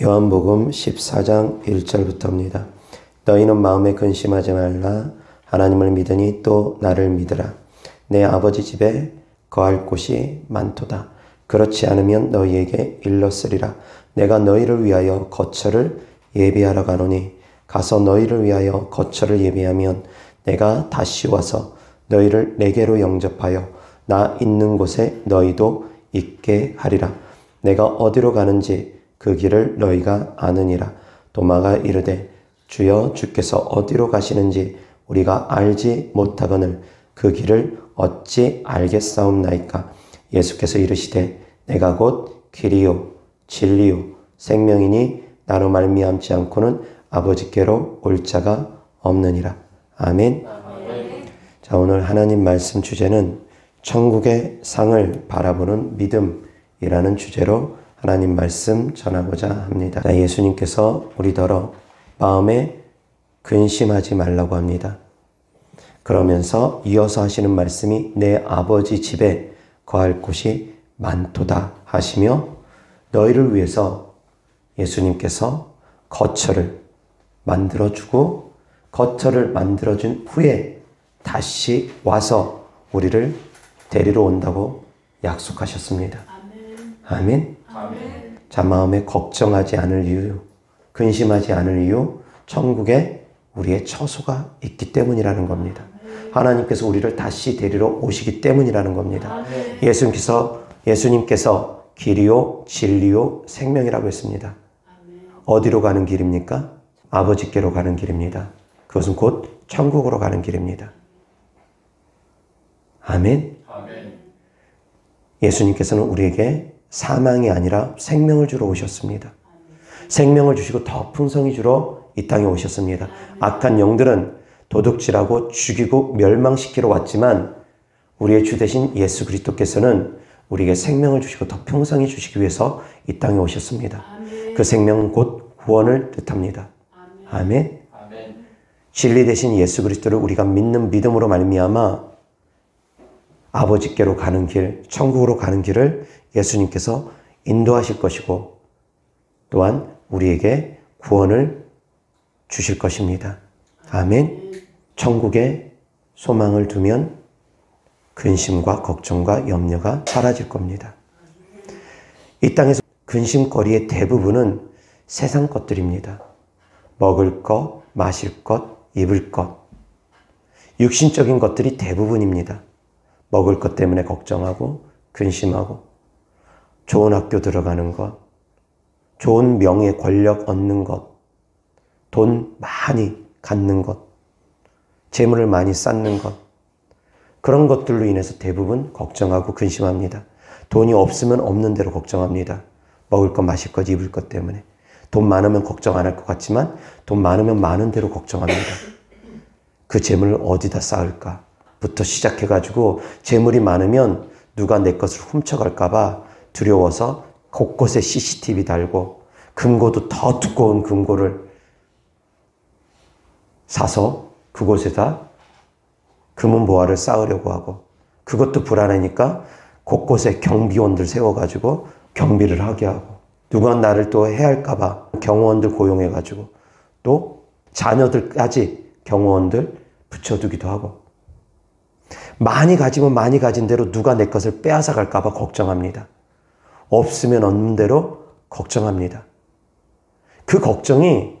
요한복음 14장 1절부터입니다. 너희는 마음에 근심하지 말라. 하나님을 믿으니 또 나를 믿으라. 내 아버지 집에 거할 곳이 많도다. 그렇지 않으면 너희에게 일렀으리라. 내가 너희를 위하여 거처를 예비하러 가노니 가서 너희를 위하여 거처를 예비하면 내가 다시 와서 너희를 내게로 영접하여 나 있는 곳에 너희도 있게 하리라. 내가 어디로 가는지 그 길을 너희가 아느니라. 도마가 이르되 주여 주께서 어디로 가시는지 우리가 알지 못하거늘 그 길을 어찌 알겠사옵나이까. 예수께서 이르시되 내가 곧 길이요 진리요 생명이니 나로 말미암지 않고는 아버지께로 올 자가 없느니라. 아멘. 자, 오늘 하나님 말씀 주제는 천국의 상을 바라보는 믿음이라는 주제로 하나님 말씀 전하고자 합니다. 예수님께서 우리더러 마음에 근심하지 말라고 합니다. 그러면서 이어서 하시는 말씀이 내 아버지 집에 거할 곳이 많도다 하시며 너희를 위해서 예수님께서 거처를 만들어주고 거처를 만들어준 후에 다시 와서 우리를 데리러 온다고 약속하셨습니다. 아멘. 아멘. 자, 마음에 걱정하지 않을 이유, 근심하지 않을 이유, 천국에 우리의 처소가 있기 때문이라는 겁니다. 하나님께서 우리를 다시 데리러 오시기 때문이라는 겁니다. 예수님께서 길이요 진리요 생명이라고 했습니다. 어디로 가는 길입니까? 아버지께로 가는 길입니다. 그것은 곧 천국으로 가는 길입니다. 아멘. 예수님께서는 우리에게 사망이 아니라 생명을 주러 오셨습니다. 생명을 주시고 더 풍성히 주러 이 땅에 오셨습니다. 악한 영들은 도둑질하고 죽이고 멸망시키러 왔지만 우리의 주 되신 예수 그리스도께서는 우리에게 생명을 주시고 더 풍성히 주시기 위해서 이 땅에 오셨습니다. 그 생명은 곧 구원을 뜻합니다. 아멘. 진리 되신 예수 그리스도를 우리가 믿는 믿음으로 말미암아 아버지께로 가는 길, 천국으로 가는 길을 예수님께서 인도하실 것이고 또한 우리에게 구원을 주실 것입니다. 아멘. 천국에 소망을 두면 근심과 걱정과 염려가 사라질 겁니다. 이 땅에서 근심거리의 대부분은 세상 것들입니다. 먹을 것, 마실 것, 입을 것. 육신적인 것들이 대부분입니다. 먹을 것 때문에 걱정하고 근심하고 좋은 학교 들어가는 것, 좋은 명예, 권력 얻는 것, 돈 많이 갖는 것, 재물을 많이 쌓는 것, 그런 것들로 인해서 대부분 걱정하고 근심합니다. 돈이 없으면 없는 대로 걱정합니다. 먹을 것, 마실 것, 입을 것 때문에. 돈 많으면 걱정 안 할 것 같지만 돈 많으면 많은 대로 걱정합니다. 그 재물을 어디다 쌓을까? 부터 시작해가지고 재물이 많으면 누가 내 것을 훔쳐갈까 봐 두려워서 곳곳에 CCTV 달고 금고도 더 두꺼운 금고를 사서 그곳에다 금은보화를 쌓으려고 하고 그것도 불안하니까 곳곳에 경비원들 세워가지고 경비를 하게 하고 누가 나를 또 해할까 봐 경호원들 고용해가지고 또 자녀들까지 경호원들 붙여두기도 하고 많이 가지면 많이 가진 대로 누가 내 것을 빼앗아 갈까 봐 걱정합니다. 없으면 없는 대로 걱정합니다. 그 걱정이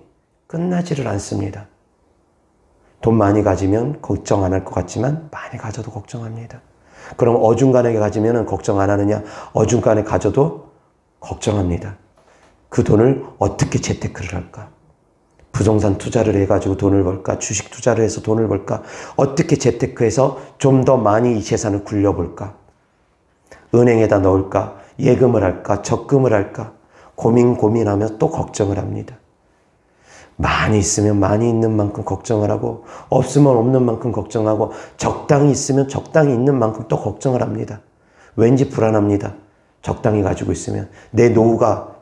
끝나지를 않습니다. 돈 많이 가지면 걱정 안 할 것 같지만 많이 가져도 걱정합니다. 그럼 어중간하게 가지면 걱정 안 하느냐? 어중간하게 가져도 걱정합니다. 그 돈을 어떻게 재테크를 할까? 부동산 투자를 해가지고 돈을 벌까? 주식 투자를 해서 돈을 벌까? 어떻게 재테크해서 좀 더 많이 이 재산을 굴려볼까? 은행에다 넣을까? 예금을 할까? 적금을 할까? 고민하며 또 걱정을 합니다. 많이 있으면 많이 있는 만큼 걱정을 하고 없으면 없는 만큼 걱정하고 적당히 있으면 적당히 있는 만큼 또 걱정을 합니다. 왠지 불안합니다. 적당히 가지고 있으면 내 노후가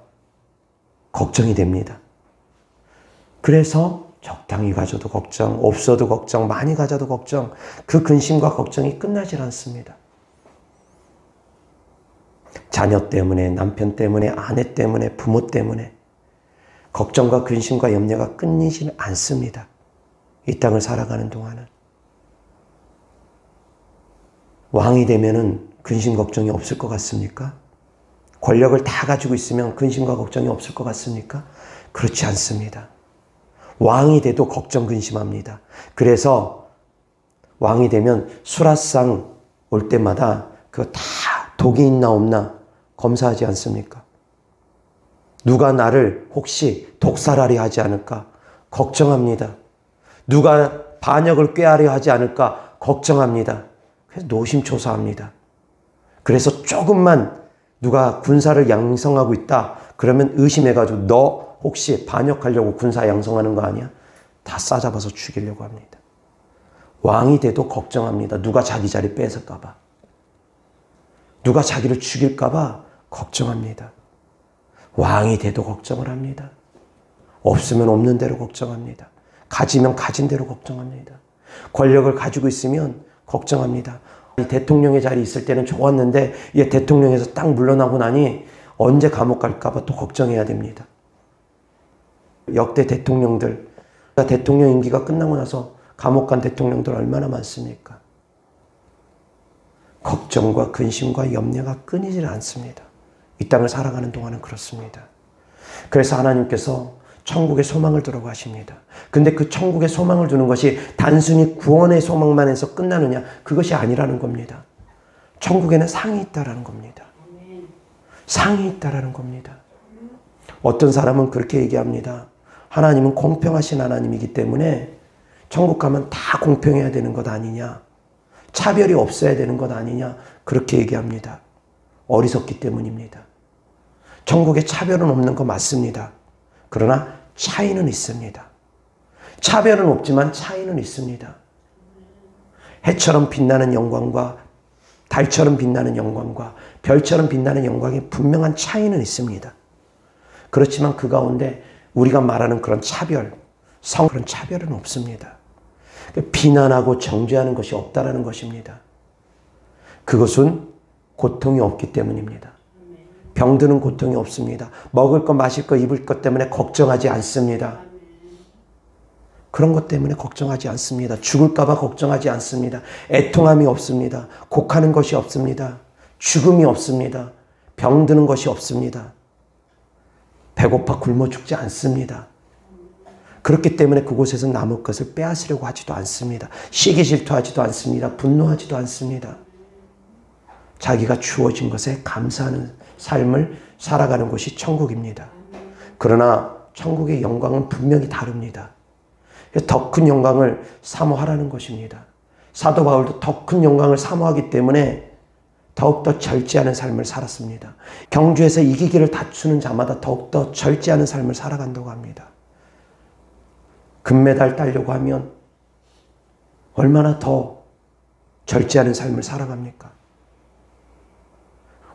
걱정이 됩니다. 그래서 적당히 가져도 걱정, 없어도 걱정, 많이 가져도 걱정, 그 근심과 걱정이 끝나질 않습니다. 자녀 때문에, 남편 때문에, 아내 때문에, 부모 때문에 걱정과 근심과 염려가 끊이지는 않습니다. 이 땅을 살아가는 동안은. 왕이 되면은 근심 걱정이 없을 것 같습니까? 권력을 다 가지고 있으면 근심과 걱정이 없을 것 같습니까? 그렇지 않습니다. 왕이 돼도 걱정 근심합니다. 그래서 왕이 되면 수라상 올 때마다 그거 다 독이 있나 없나 검사하지 않습니까? 누가 나를 혹시 독살하려 하지 않을까 걱정합니다. 누가 반역을 꾀하려 하지 않을까 걱정합니다. 그래서 노심초사합니다. 그래서 조금만 누가 군사를 양성하고 있다 그러면 의심해가지고 너 혹시 반역하려고 군사 양성하는 거 아니야? 다 싸잡아서 죽이려고 합니다. 왕이 돼도 걱정합니다. 누가 자기 자리 뺏을까 봐. 누가 자기를 죽일까 봐 걱정합니다. 왕이 돼도 걱정을 합니다. 없으면 없는 대로 걱정합니다. 가지면 가진 대로 걱정합니다. 권력을 가지고 있으면 걱정합니다. 대통령의 자리에 있을 때는 좋았는데 얘 대통령에서 딱 물러나고 나니 언제 감옥 갈까 봐 또 걱정해야 됩니다. 역대 대통령들, 대통령 임기가 끝나고 나서 감옥 간 대통령들 얼마나 많습니까? 걱정과 근심과 염려가 끊이질 않습니다. 이 땅을 살아가는 동안은 그렇습니다. 그래서 하나님께서 천국의 소망을 두라고 하십니다. 근데 그 천국의 소망을 두는 것이 단순히 구원의 소망만 해서 끝나느냐? 그것이 아니라는 겁니다. 천국에는 상이 있다라는 겁니다. 상이 있다라는 겁니다. 어떤 사람은 그렇게 얘기합니다. 하나님은 공평하신 하나님이기 때문에 천국 가면 다 공평해야 되는 것 아니냐? 차별이 없어야 되는 것 아니냐? 그렇게 얘기합니다. 어리석기 때문입니다. 천국에 차별은 없는 거 맞습니다. 그러나 차이는 있습니다. 차별은 없지만 차이는 있습니다. 해처럼 빛나는 영광과 달처럼 빛나는 영광과 별처럼 빛나는 영광에 분명한 차이는 있습니다. 그렇지만 그 가운데 우리가 말하는 그런 차별, 그런 차별은 없습니다. 비난하고 정죄하는 것이 없다라는 것입니다. 그것은 고통이 없기 때문입니다. 병드는 고통이 없습니다. 먹을 것, 마실 것, 입을 것 때문에 걱정하지 않습니다. 그런 것 때문에 걱정하지 않습니다. 죽을까 봐 걱정하지 않습니다. 애통함이 없습니다. 곡하는 것이 없습니다. 죽음이 없습니다. 병드는 것이 없습니다. 배고파 굶어 죽지 않습니다. 그렇기 때문에 그곳에서 남을 것을 빼앗으려고 하지도 않습니다. 시기 질투하지도 않습니다. 분노하지도 않습니다. 자기가 주어진 것에 감사하는 삶을 살아가는 것이 천국입니다. 그러나 천국의 영광은 분명히 다릅니다. 더 큰 영광을 사모하라는 것입니다. 사도 바울도 더 큰 영광을 사모하기 때문에 더욱더 절제하는 삶을 살았습니다. 경주에서 이기기를 다투는 자마다 더욱더 절제하는 삶을 살아간다고 합니다. 금메달 따려고 하면 얼마나 더 절제하는 삶을 살아갑니까?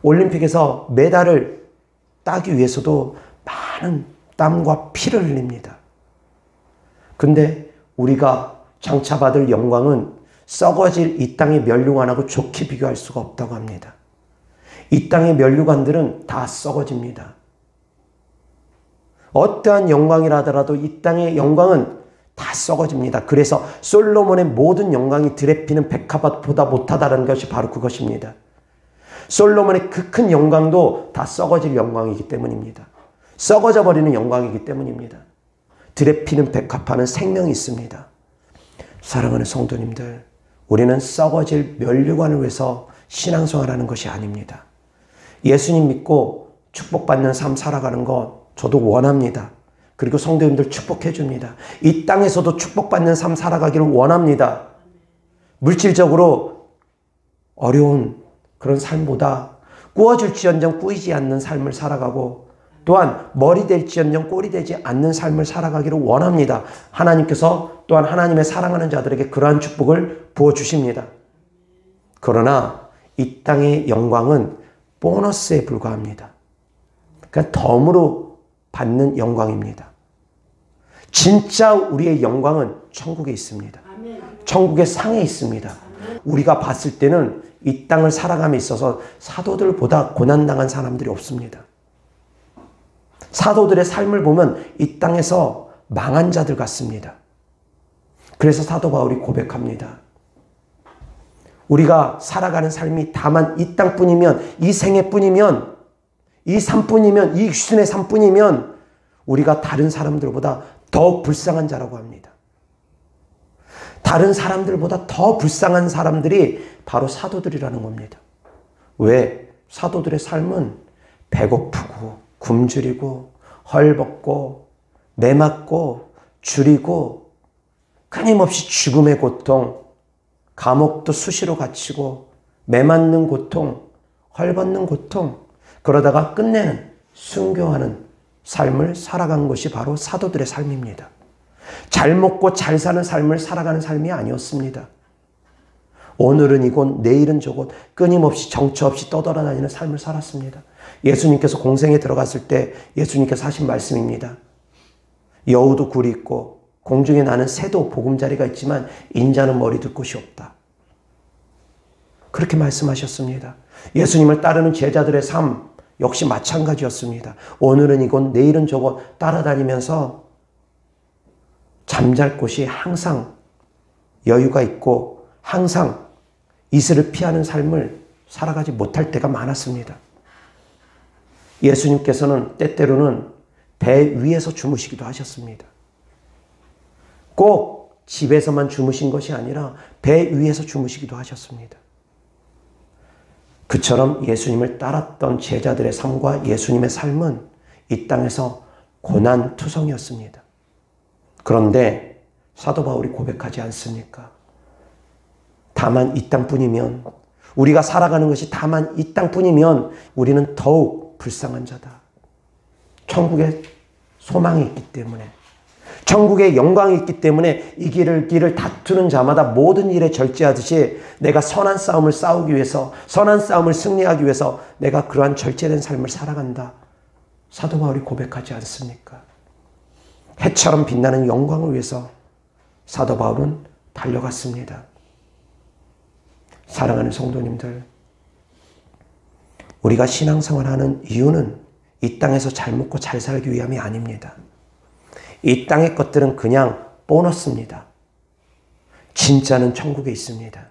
올림픽에서 메달을 따기 위해서도 많은 땀과 피를 흘립니다. 근데 우리가 장차받을 영광은 썩어질 이 땅의 멸류관하고 좋게 비교할 수가 없다고 합니다. 이 땅의 멸류관들은 다 썩어집니다. 어떠한 영광이라 하더라도 이 땅의 영광은 다 썩어집니다. 그래서 솔로몬의 모든 영광이 들에 피는 백합보다 못하다는 것이 바로 그것입니다. 솔로몬의 그 큰 영광도 다 썩어질 영광이기 때문입니다. 썩어져 버리는 영광이기 때문입니다. 들에 피는 백합화는 생명이 있습니다. 사랑하는 성도님들, 우리는 썩어질 멸류관을 위해서 신앙생활하는 것이 아닙니다. 예수님 믿고 축복받는 삶 살아가는 것 저도 원합니다. 그리고 성도님들 축복해 줍니다. 이 땅에서도 축복받는 삶 살아가기를 원합니다. 물질적으로 어려운 그런 삶보다 꾸어질지언정 꾸이지 않는 삶을 살아가고 또한 머리 될지언정 꼴이 되지 않는 삶을 살아가기를 원합니다. 하나님께서 또한 하나님의 사랑하는 자들에게 그러한 축복을 부어주십니다. 그러나 이 땅의 영광은 보너스에 불과합니다. 그냥 덤으로 받는 영광입니다. 진짜 우리의 영광은 천국에 있습니다. 천국의 상에 있습니다. 우리가 봤을 때는 이 땅을 살아감에 있어서 사도들보다 고난당한 사람들이 없습니다. 사도들의 삶을 보면 이 땅에서 망한 자들 같습니다. 그래서 사도 바울이 고백합니다. 우리가 살아가는 삶이 다만 이 땅뿐이면, 이 생애뿐이면, 이 삶뿐이면, 이 육신의 삶뿐이면 우리가 다른 사람들보다 더 불쌍한 자라고 합니다. 다른 사람들보다 더 불쌍한 사람들이 바로 사도들이라는 겁니다. 왜? 사도들의 삶은 배고프고 굶주리고 헐벗고 매맞고 줄이고 끊임없이 죽음의 고통, 감옥도 수시로 갇히고 매맞는 고통, 헐벗는 고통, 그러다가 끝내는 순교하는 삶을 살아간 것이 바로 사도들의 삶입니다. 잘 먹고 잘 사는 삶을 살아가는 삶이 아니었습니다. 오늘은 이곳, 내일은 저곳, 끊임없이 정처 없이 떠돌아다니는 삶을 살았습니다. 예수님께서 공생에 들어갔을 때 예수님께서 하신 말씀입니다. 여우도 굴이 있고 공중에 나는 새도 보금자리가 있지만 인자는 머리 둘 곳이 없다. 그렇게 말씀하셨습니다. 예수님을 따르는 제자들의 삶 역시 마찬가지였습니다. 오늘은 이곳, 내일은 저곳 따라다니면서 잠잘 곳이 항상 여유가 있고 항상 이슬을 피하는 삶을 살아가지 못할 때가 많았습니다. 예수님께서는 때때로는 배 위에서 주무시기도 하셨습니다. 꼭 집에서만 주무신 것이 아니라 배 위에서 주무시기도 하셨습니다. 그처럼 예수님을 따랐던 제자들의 삶과 예수님의 삶은 이 땅에서 고난투성이었습니다. 그런데 사도 바울이 고백하지 않습니까? 다만 이 땅뿐이면, 우리가 살아가는 것이 다만 이 땅뿐이면 우리는 더욱 불쌍한 자다. 천국에 소망이 있기 때문에, 천국에 영광이 있기 때문에 이 길을 다투는 자마다 모든 일에 절제하듯이 내가 선한 싸움을 싸우기 위해서, 선한 싸움을 승리하기 위해서 내가 그러한 절제된 삶을 살아간다. 사도 바울이 고백하지 않습니까? 해처럼 빛나는 영광을 위해서 사도 바울은 달려갔습니다. 사랑하는 성도님들, 우리가 신앙생활하는 이유는 이 땅에서 잘 먹고 잘 살기 위함이 아닙니다. 이 땅의 것들은 그냥 보너스입니다. 진짜는 천국에 있습니다.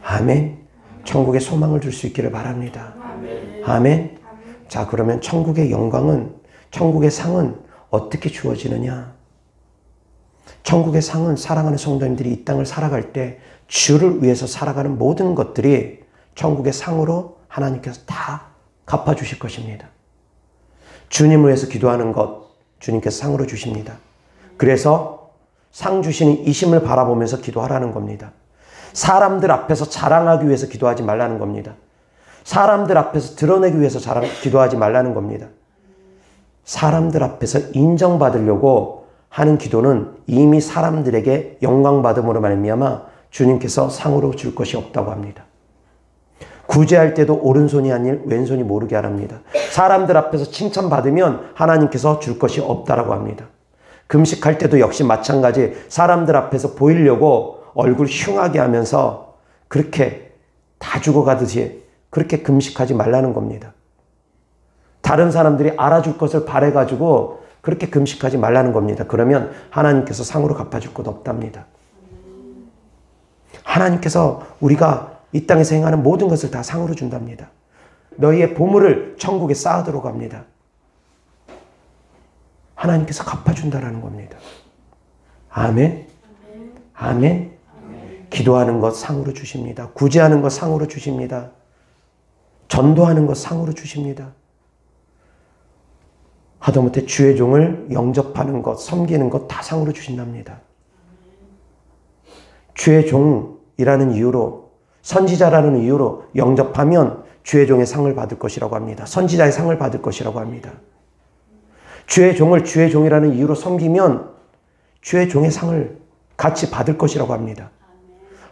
아멘. 천국에 소망을 줄 수 있기를 바랍니다. 아멘. 자, 그러면 천국의 영광은, 천국의 상은 어떻게 주어지느냐? 천국의 상은 사랑하는 성도님들이 이 땅을 살아갈 때 주를 위해서 살아가는 모든 것들이 천국의 상으로 하나님께서 다 갚아주실 것입니다. 주님을 위해서 기도하는 것, 주님께서 상으로 주십니다. 그래서 상 주시는 이심을 바라보면서 기도하라는 겁니다. 사람들 앞에서 자랑하기 위해서 기도하지 말라는 겁니다. 사람들 앞에서 드러내기 위해서 기도하지 말라는 겁니다. 사람들 앞에서 인정받으려고 하는 기도는 이미 사람들에게 영광받음으로 말미암아 주님께서 상으로 줄 것이 없다고 합니다. 구제할 때도 오른손이 아닌 왼손이 모르게 하랍니다. 사람들 앞에서 칭찬받으면 하나님께서 줄 것이 없다라고 합니다. 금식할 때도 역시 마찬가지, 사람들 앞에서 보이려고 얼굴 흉하게 하면서 그렇게 다 죽어가듯이 그렇게 금식하지 말라는 겁니다. 다른 사람들이 알아줄 것을 바래가지고 그렇게 금식하지 말라는 겁니다. 그러면 하나님께서 상으로 갚아줄 것 없답니다. 하나님께서 우리가 이 땅에서 행하는 모든 것을 다 상으로 준답니다. 너희의 보물을 천국에 쌓아두러 갑니다. 하나님께서 갚아준다라는 겁니다. 아멘. 아멘. 기도하는 것 상으로 주십니다. 구제하는 것 상으로 주십니다. 전도하는 것 상으로 주십니다. 하다못해 주의 종을 영접하는 것, 섬기는 것 다 상으로 주신답니다. 주의 종이라는 이유로, 선지자라는 이유로 영접하면 주의 종의 상을 받을 것이라고 합니다. 선지자의 상을 받을 것이라고 합니다. 주의 종을 주의 종이라는 이유로 섬기면 주의 종의 상을 같이 받을 것이라고 합니다.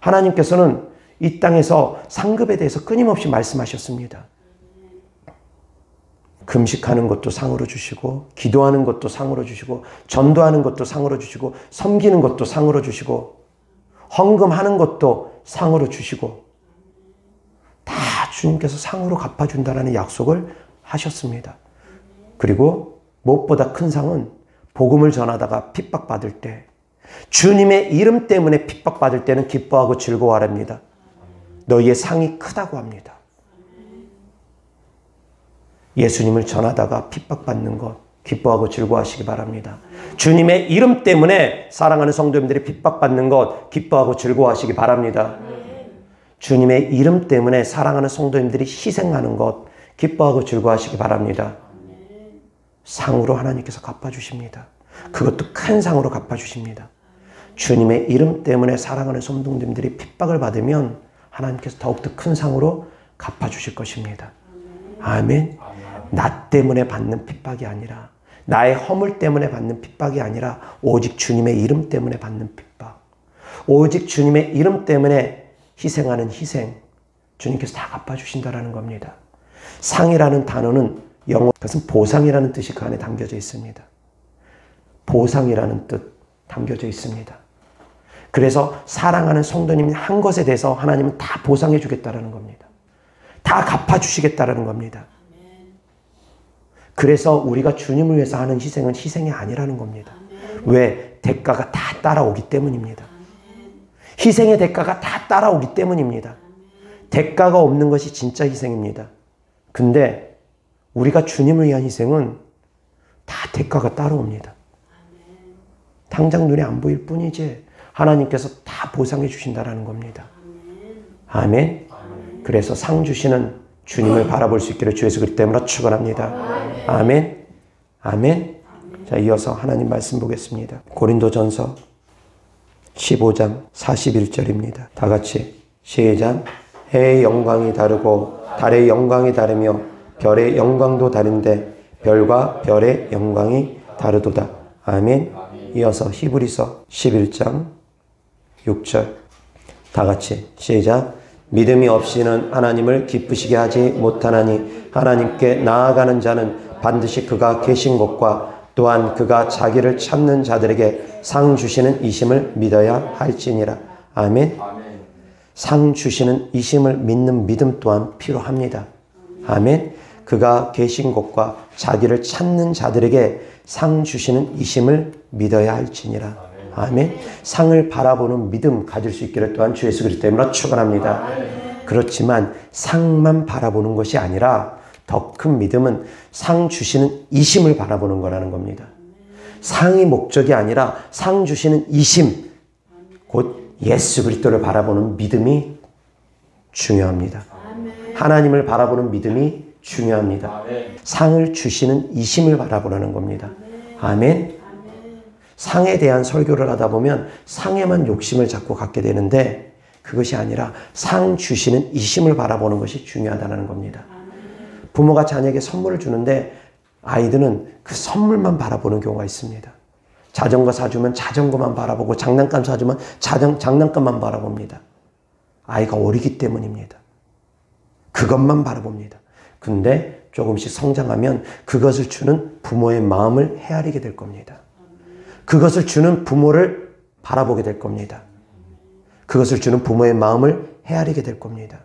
하나님께서는 이 땅에서 상급에 대해서 끊임없이 말씀하셨습니다. 금식하는 것도 상으로 주시고, 기도하는 것도 상으로 주시고, 전도하는 것도 상으로 주시고, 섬기는 것도 상으로 주시고, 헌금하는 것도 상으로 주시고, 다 주님께서 상으로 갚아준다는 약속을 하셨습니다. 그리고 무엇보다 큰 상은 복음을 전하다가 핍박받을 때, 주님의 이름 때문에 핍박받을 때는 기뻐하고 즐거워하랍니다. 너희의 상이 크다고 합니다. 예수님을 전하다가 핍박받는 것 기뻐하고 즐거워하시기 바랍니다. 주님의 이름 때문에 사랑하는 성도님들이 핍박받는 것 기뻐하고 즐거워하시기 바랍니다. 주님의 이름 때문에 사랑하는 성도님들이 희생하는 것 기뻐하고 즐거워하시기 바랍니다. 상으로 하나님께서 갚아주십니다. 그것도 큰 상으로 갚아주십니다. 주님의 이름 때문에 사랑하는 성도님들이 핍박을 받으면 하나님께서 더욱더 큰 상으로 갚아주실 것입니다. 아멘. 나 때문에 받는 핍박이 아니라, 나의 허물 때문에 받는 핍박이 아니라 오직 주님의 이름 때문에 받는 핍박, 오직 주님의 이름 때문에 희생하는 희생, 주님께서 다 갚아주신다라는 겁니다. 상이라는 단어는 영어, 그것은 보상이라는 뜻이 그 안에 담겨져 있습니다. 보상이라는 뜻 담겨져 있습니다. 그래서 사랑하는 성도님이 한 것에 대해서 하나님은 다 보상해 주겠다라는 겁니다. 다 갚아주시겠다라는 겁니다. 그래서 우리가 주님을 위해서 하는 희생은 희생이 아니라는 겁니다. 왜? 대가가 다 따라오기 때문입니다. 희생의 대가가 다 따라오기 때문입니다. 대가가 없는 것이 진짜 희생입니다. 근데 우리가 주님을 위한 희생은 다 대가가 따라옵니다. 당장 눈에 안 보일 뿐이지 하나님께서 다 보상해 주신다라는 겁니다. 아멘. 그래서 상 주시는 주님을 바라볼 수 있기를 주 예수 그리스도 이름으로 축원합니다. 아멘. 아멘. 자, 이어서 하나님 말씀 보겠습니다. 고린도전서 15장 41절입니다. 다 같이 시작. 해의 영광이 다르고 달의 영광이 다르며 별의 영광도 다른데 별과 별의 영광이 다르도다. 아멘. 이어서 히브리서 11장 6절 다 같이 시작. 믿음이 없이는 하나님을 기쁘시게 하지 못하나니 하나님께 나아가는 자는 반드시 그가 계신 것과 또한 그가 자기를 찾는 자들에게 상 주시는 이심을 믿어야 할지니라. 아멘. 상 주시는 이심을 믿는 믿음 또한 필요합니다. 아멘. 그가 계신 곳과 자기를 찾는 자들에게 상 주시는 이심을 믿어야 할지니라. 아멘. 상을 바라보는 믿음 가질 수 있기를 또한 주 예수 그리스도 이름으로 축원합니다. 그렇지만 상만 바라보는 것이 아니라 더 큰 믿음은 상 주시는 이심을 바라보는 거라는 겁니다. 상이 목적이 아니라 상 주시는 이심, 곧 예수 그리스도를 바라보는 믿음이 중요합니다. 하나님을 바라보는 믿음이 중요합니다. 상을 주시는 이심을 바라보라는 겁니다. 아멘. 상에 대한 설교를 하다 보면 상에만 욕심을 자꾸 갖게 되는데 그것이 아니라 상 주시는 이심을 바라보는 것이 중요하다는 겁니다. 부모가 자녀에게 선물을 주는데 아이들은 그 선물만 바라보는 경우가 있습니다. 자전거 사주면 자전거만 바라보고 장난감 사주면 장난감만 바라봅니다. 아이가 어리기 때문입니다. 그것만 바라봅니다. 근데 조금씩 성장하면 그것을 주는 부모의 마음을 헤아리게 될 겁니다. 그것을 주는 부모를 바라보게 될 겁니다. 그것을 주는 부모의 마음을 헤아리게 될 겁니다.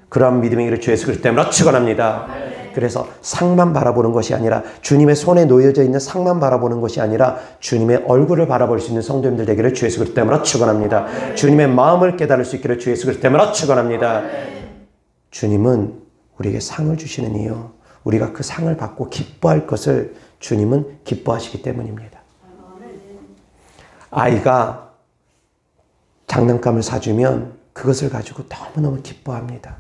그러한 믿음의 길을 주 예수 그리스도 이름으로 축원합니다. 그래서 상만 바라보는 것이 아니라 주님의 손에 놓여져 있는 상만 바라보는 것이 아니라 주님의 얼굴을 바라볼 수 있는 성도님들 되기를 주 예수 그리스도 이름으로 축원합니다. 주님의 마음을 깨달을 수 있기를 주 예수 그리스도 이름으로 축원합니다. 주님은 우리에게 상을 주시는 이유, 우리가 그 상을 받고 기뻐할 것을 주님은 기뻐하시기 때문입니다. 아이가 장난감을 사주면 그것을 가지고 너무너무 기뻐합니다.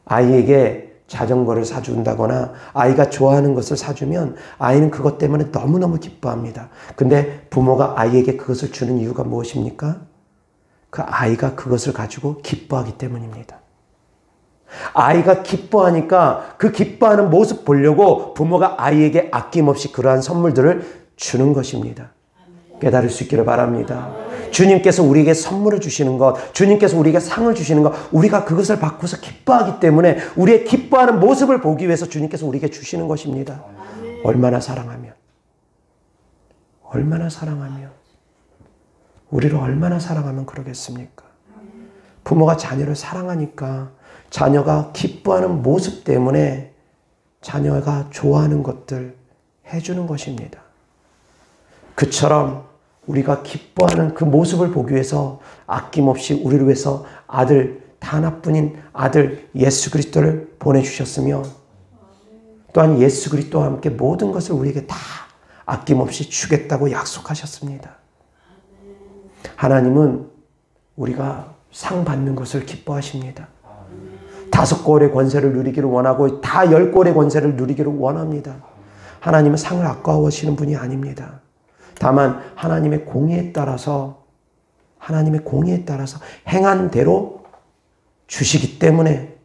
아이에게 자전거를 사준다거나 아이가 좋아하는 것을 사주면 아이는 그것 때문에 너무너무 기뻐합니다. 근데 부모가 아이에게 그것을 주는 이유가 무엇입니까? 그 아이가 그것을 가지고 기뻐하기 때문입니다. 아이가 기뻐하니까 그 기뻐하는 모습 보려고 부모가 아이에게 아낌없이 그러한 선물들을 주는 것입니다. 깨달을 수 있기를 바랍니다. 주님께서 우리에게 선물을 주시는 것, 주님께서 우리에게 상을 주시는 것, 우리가 그것을 받고서 기뻐하기 때문에 우리의 기뻐하는 모습을 보기 위해서 주님께서 우리에게 주시는 것입니다. 얼마나 사랑하면, 얼마나 사랑하면, 우리를 얼마나 사랑하면 그러겠습니까? 부모가 자녀를 사랑하니까 자녀가 기뻐하는 모습 때문에 자녀가 좋아하는 것들 해주는 것입니다. 그처럼 우리가 기뻐하는 그 모습을 보기 위해서 아낌없이 우리를 위해서 아들, 다 하나뿐인 아들 예수 그리스도를 보내주셨으며 또한 예수 그리스도와 함께 모든 것을 우리에게 다 아낌없이 주겠다고 약속하셨습니다. 하나님은 우리가 상 받는 것을 기뻐하십니다. 5골의 권세를 누리기를 원하고 다 10골의 권세를 누리기를 원합니다. 하나님은 상을 아까워하시는 분이 아닙니다. 다만 하나님의 공의에 따라서 행한 대로 주시기 때문에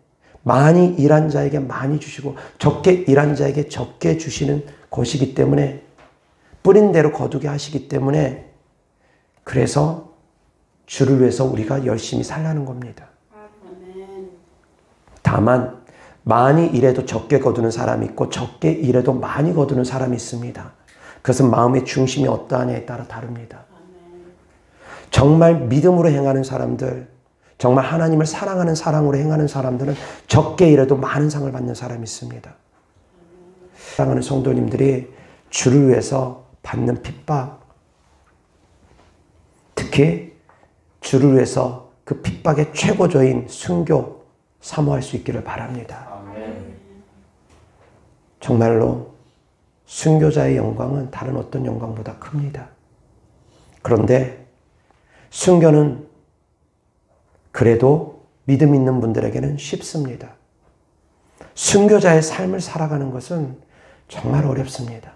많이 일한 자에게 많이 주시고 적게 일한 자에게 적게 주시는 것이기 때문에 뿌린 대로 거두게 하시기 때문에 그래서 주를 위해서 우리가 열심히 살라는 겁니다. 다만 많이 일해도 적게 거두는 사람이 있고 적게 일해도 많이 거두는 사람이 있습니다. 그것은 마음의 중심이 어떠하냐에 따라 다릅니다. 정말 믿음으로 행하는 사람들, 정말 하나님을 사랑하는 사랑으로 행하는 사람들은 적게 일해도 많은 상을 받는 사람이 있습니다. 사랑하는 성도님들이 주를 위해서 받는 핍박, 특히 주를 위해서 그 핍박의 최고조인 순교 사모할 수 있기를 바랍니다. 정말로 순교자의 영광은 다른 어떤 영광보다 큽니다. 그런데 순교는 그래도 믿음 있는 분들에게는 쉽습니다. 순교자의 삶을 살아가는 것은 정말 어렵습니다.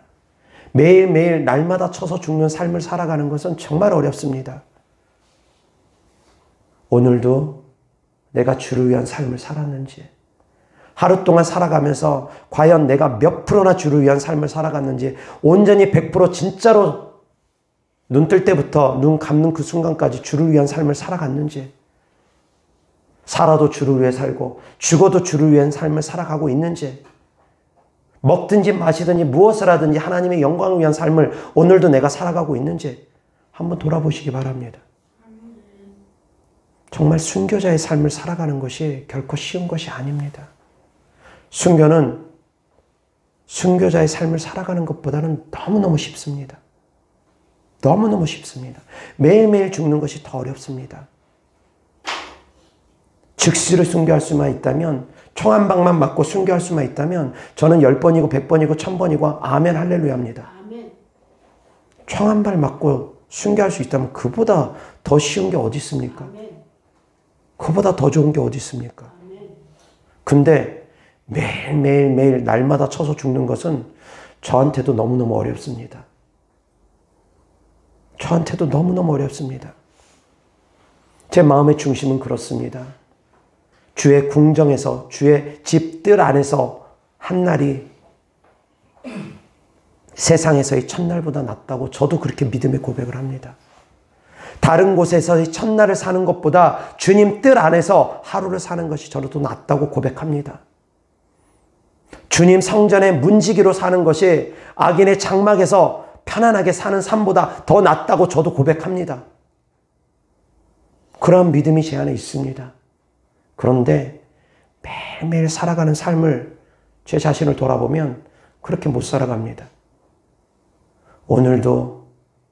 매일매일 날마다 쳐서 죽는 삶을 살아가는 것은 정말 어렵습니다. 오늘도 내가 주를 위한 삶을 살았는지, 하루 동안 살아가면서 과연 내가 몇 프로나 주를 위한 삶을 살아갔는지, 온전히 100% 진짜로 눈 뜰 때부터 눈 감는 그 순간까지 주를 위한 삶을 살아갔는지, 살아도 주를 위해 살고 죽어도 주를 위한 삶을 살아가고 있는지, 먹든지 마시든지 무엇을 하든지 하나님의 영광을 위한 삶을 오늘도 내가 살아가고 있는지 한번 돌아보시기 바랍니다. 정말 순교자의 삶을 살아가는 것이 결코 쉬운 것이 아닙니다. 순교는 순교자의 삶을 살아가는 것보다는 너무너무 쉽습니다. 너무너무 쉽습니다. 매일매일 죽는 것이 더 어렵습니다. 즉시로 순교할 수만 있다면, 총 한 방만 맞고 순교할 수만 있다면 저는 10번이고 100번이고 1000번이고 아멘 할렐루야 합니다. 총 한 발 맞고 순교할 수 있다면 그보다 더 쉬운 게 어디 있습니까? 그보다 더 좋은 게 어디 있습니까? 근데 매일매일 날마다 쳐서 죽는 것은 저한테도 너무너무 어렵습니다. 저한테도 너무너무 어렵습니다. 제 마음의 중심은 그렇습니다. 주의 궁정에서, 주의 집들 안에서 한 날이 세상에서의 첫날보다 낫다고 저도 그렇게 믿음의 고백을 합니다. 다른 곳에서의 첫날을 사는 것보다 주님 뜰 안에서 하루를 사는 것이 저도 낫다고 고백합니다. 주님 성전의 문지기로 사는 것이 악인의 장막에서 편안하게 사는 삶보다 더 낫다고 저도 고백합니다. 그런 믿음이 제 안에 있습니다. 그런데 매일매일 살아가는 삶을 제 자신을 돌아보면 그렇게 못 살아갑니다. 오늘도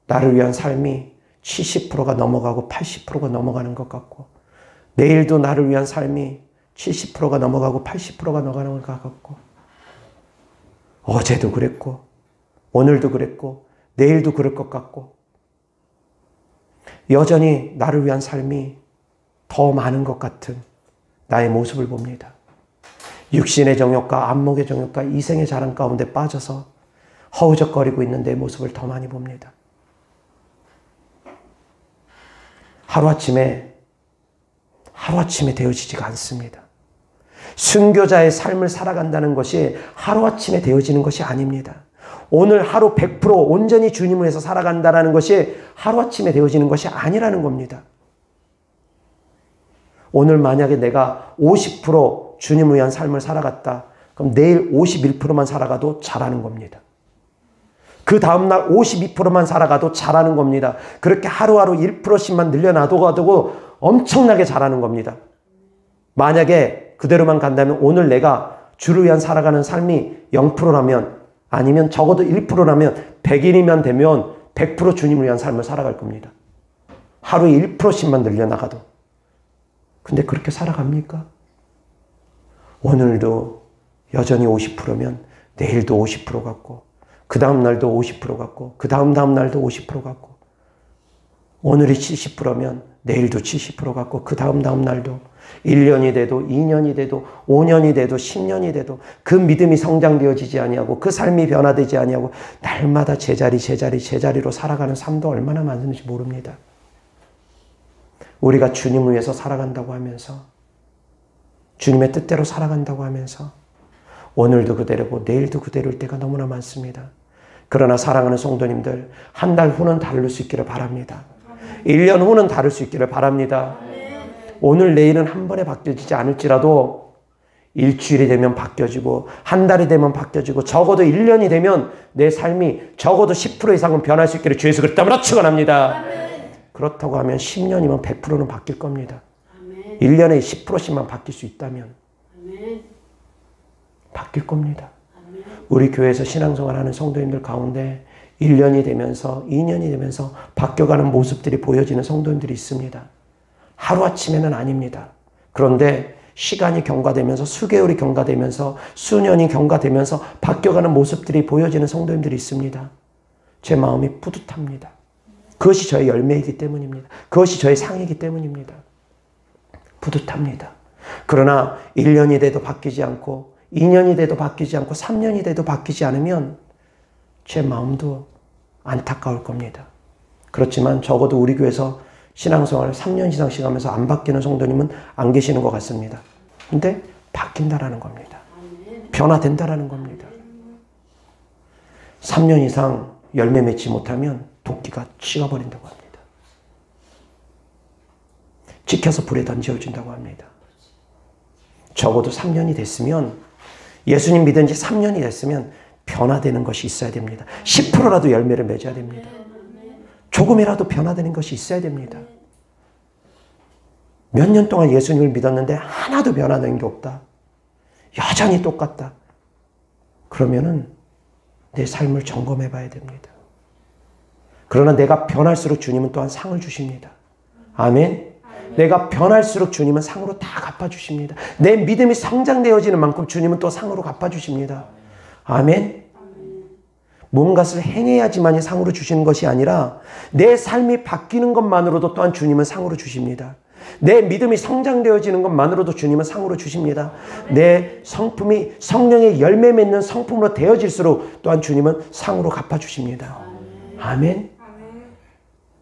나를 위한 삶이 70%가 넘어가고 80%가 넘어가는 것 같고, 내일도 나를 위한 삶이 70%가 넘어가고 80%가 넘어가는 것 같고, 어제도 그랬고 오늘도 그랬고 내일도 그럴 것 같고, 여전히 나를 위한 삶이 더 많은 것 같은 나의 모습을 봅니다. 육신의 정욕과 안목의 정욕과 이생의 자랑 가운데 빠져서 허우적거리고 있는 내 모습을 더 많이 봅니다. 하루아침에 되어지지가 않습니다. 순교자의 삶을 살아간다는 것이 하루아침에 되어지는 것이 아닙니다. 오늘 하루 100% 온전히 주님을 위해서 살아간다는 것이 하루아침에 되어지는 것이 아니라는 겁니다. 오늘 만약에 내가 50% 주님을 위한 삶을 살아갔다. 그럼 내일 51%만 살아가도 잘하는 겁니다. 그 다음날 52%만 살아가도 잘하는 겁니다. 그렇게 하루하루 1%씩만 늘려놔도 엄청나게 잘하는 겁니다. 만약에 그대로만 간다면 오늘 내가 주를 위한 살아가는 삶이 0%라면 아니면 적어도 1%라면 100일이면 되면 100% 주님을 위한 삶을 살아갈 겁니다. 하루에 1%씩만 늘려나가도. 근데 그렇게 살아갑니까? 오늘도 여전히 50%면 내일도 50% 같고 그 다음 날도 50% 같고 그 다음 날도 50% 같고 오늘이 70%면 내일도 70% 같고 그 다음 날도 1년이 돼도 2년이 돼도 5년이 돼도 10년이 돼도 그 믿음이 성장되어지지 아니하고 그 삶이 변화되지 아니하고 날마다 제자리로 살아가는 삶도 얼마나 많은지 모릅니다. 우리가 주님을 위해서 살아간다고 하면서 주님의 뜻대로 살아간다고 하면서 오늘도 그대로고 내일도 그대로일 때가 너무나 많습니다. 그러나 사랑하는 성도님들, 한 달 후는 다를 수 있기를 바랍니다. 1년 후는 다를 수 있기를 바랍니다. 오늘 내일은 한 번에 바뀌어지지 않을지라도 일주일이 되면 바뀌어지고 한 달이 되면 바뀌어지고 적어도 1년이 되면 내 삶이 적어도 10% 이상은 변할 수 있기를 주 예수 그리스도 이름으로 축원합니다. 그렇다고 하면 10년이면 100%는 바뀔 겁니다. 1년에 10%씩만 바뀔 수 있다면 바뀔 겁니다. 우리 교회에서 신앙생활하는 성도님들 가운데 1년이 되면서 2년이 되면서 바뀌어가는 모습들이 보여지는 성도님들이 있습니다. 하루아침에는 아닙니다. 그런데 시간이 경과되면서 수개월이 경과되면서 수년이 경과되면서 바뀌어가는 모습들이 보여지는 성도님들이 있습니다. 제 마음이 뿌듯합니다. 그것이 저의 열매이기 때문입니다. 그것이 저의 상이기 때문입니다. 뿌듯합니다. 그러나 1년이 돼도 바뀌지 않고 2년이 돼도 바뀌지 않고 3년이 돼도 바뀌지 않으면 제 마음도 안타까울 겁니다. 그렇지만 적어도 우리 교회에서 신앙생활을 3년 이상씩 하면서 안 바뀌는 성도님은 안 계시는 것 같습니다. 근데 바뀐다라는 겁니다. 변화된다라는 겁니다. 3년 이상 열매 맺지 못하면 도끼가 식어버린다고 합니다. 찍혀서 불에 던져진다고 합니다. 적어도 3년이 됐으면 예수님 믿은 지 3년이 됐으면 변화되는 것이 있어야 됩니다. 10%라도 열매를 맺어야 됩니다. 조금이라도 변화되는 것이 있어야 됩니다. 몇 년 동안 예수님을 믿었는데 하나도 변화된 게 없다. 여전히 똑같다. 그러면은 내 삶을 점검해 봐야 됩니다. 그러나 내가 변할수록 주님은 또한 상을 주십니다. 아멘. 내가 변할수록 주님은 상으로 다 갚아주십니다. 내 믿음이 성장되어지는 만큼 주님은 또 상으로 갚아주십니다. 아멘. 뭔가를 행해야지만이 상으로 주시는 것이 아니라 내 삶이 바뀌는 것만으로도 또한 주님은 상으로 주십니다. 내 믿음이 성장되어지는 것만으로도 주님은 상으로 주십니다. 내 성품이 성령의 열매 맺는 성품으로 되어질수록 또한 주님은 상으로 갚아주십니다. 아멘.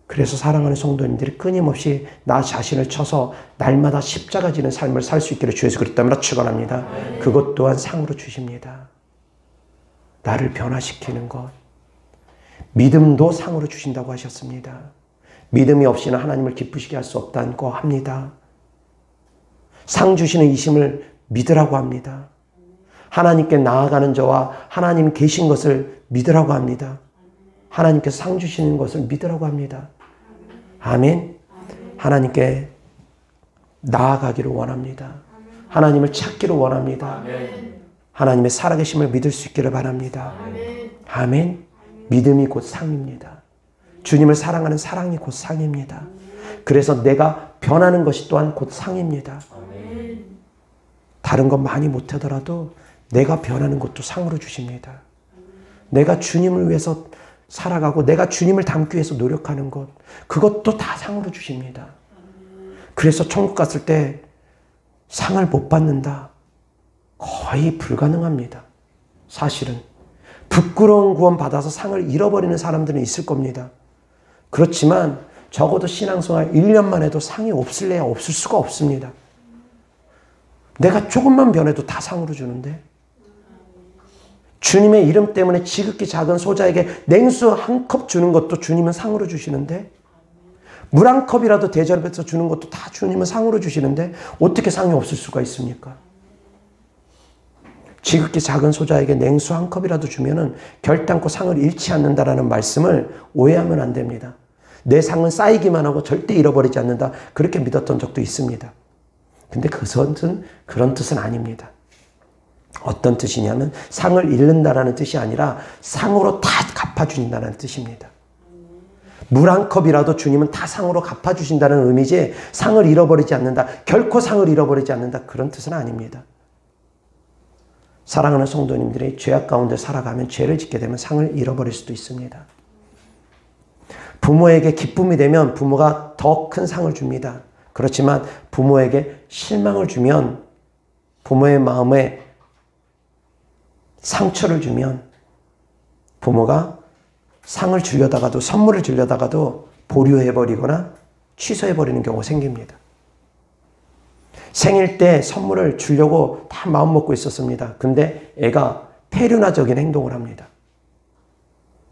그래서 사랑하는 성도님들이 끊임없이 나 자신을 쳐서 날마다 십자가 지는 삶을 살 수 있기를 주 예수 그리스도 이름으로 축원합니다. 그것 또한 상으로 주십니다. 나를 변화시키는 것. 믿음도 상으로 주신다고 하셨습니다. 믿음이 없이는 하나님을 기쁘시게 할 수 없다고 합니다. 상 주시는 이심을 믿으라고 합니다. 하나님께 나아가는 저와 하나님 계신 것을 믿으라고 합니다. 하나님께서 상 주시는 것을 믿으라고 합니다. 아멘. 하나님께 나아가기를 원합니다. 하나님을 찾기를 원합니다. 하나님의 살아계심을 믿을 수 있기를 바랍니다. 아멘. 믿음이 곧 상입니다. 주님을 사랑하는 사랑이 곧 상입니다. 그래서 내가 변하는 것이 또한 곧 상입니다. 다른 것 많이 못하더라도 내가 변하는 것도 상으로 주십니다. 내가 주님을 위해서 살아가고 내가 주님을 닮기 위해서 노력하는 것, 그것도 다 상으로 주십니다. 그래서 천국 갔을 때 상을 못 받는다. 거의 불가능합니다. 사실은. 부끄러운 구원 받아서 상을 잃어버리는 사람들은 있을 겁니다. 그렇지만 적어도 신앙생활 1년만 해도 상이 없을래야 없을 수가 없습니다. 내가 조금만 변해도 다 상으로 주는데 주님의 이름 때문에 지극히 작은 소자에게 냉수 한 컵 주는 것도 주님은 상으로 주시는데 물 한 컵이라도 대접해서 주는 것도 다 주님은 상으로 주시는데 어떻게 상이 없을 수가 있습니까? 지극히 작은 소자에게 냉수 한 컵이라도 주면은 결단코 상을 잃지 않는다라는 말씀을 오해하면 안 됩니다. 내 상은 쌓이기만 하고 절대 잃어버리지 않는다. 그렇게 믿었던 적도 있습니다. 근데 그것은 그런 뜻은 아닙니다. 어떤 뜻이냐면 상을 잃는다라는 뜻이 아니라 상으로 다 갚아주신다는 뜻입니다. 물 한 컵이라도 주님은 다 상으로 갚아주신다는 의미지 상을 잃어버리지 않는다. 결코 상을 잃어버리지 않는다. 그런 뜻은 아닙니다. 사랑하는 성도님들이 죄악 가운데 살아가면 죄를 짓게 되면 상을 잃어버릴 수도 있습니다. 부모에게 기쁨이 되면 부모가 더 큰 상을 줍니다. 그렇지만 부모에게 실망을 주면 부모의 마음에 상처를 주면 부모가 상을 주려다가도 선물을 주려다가도 보류해버리거나 취소해버리는 경우가 생깁니다. 생일 때 선물을 주려고 다 마음먹고 있었습니다. 근데 애가 폐륜화적인 행동을 합니다.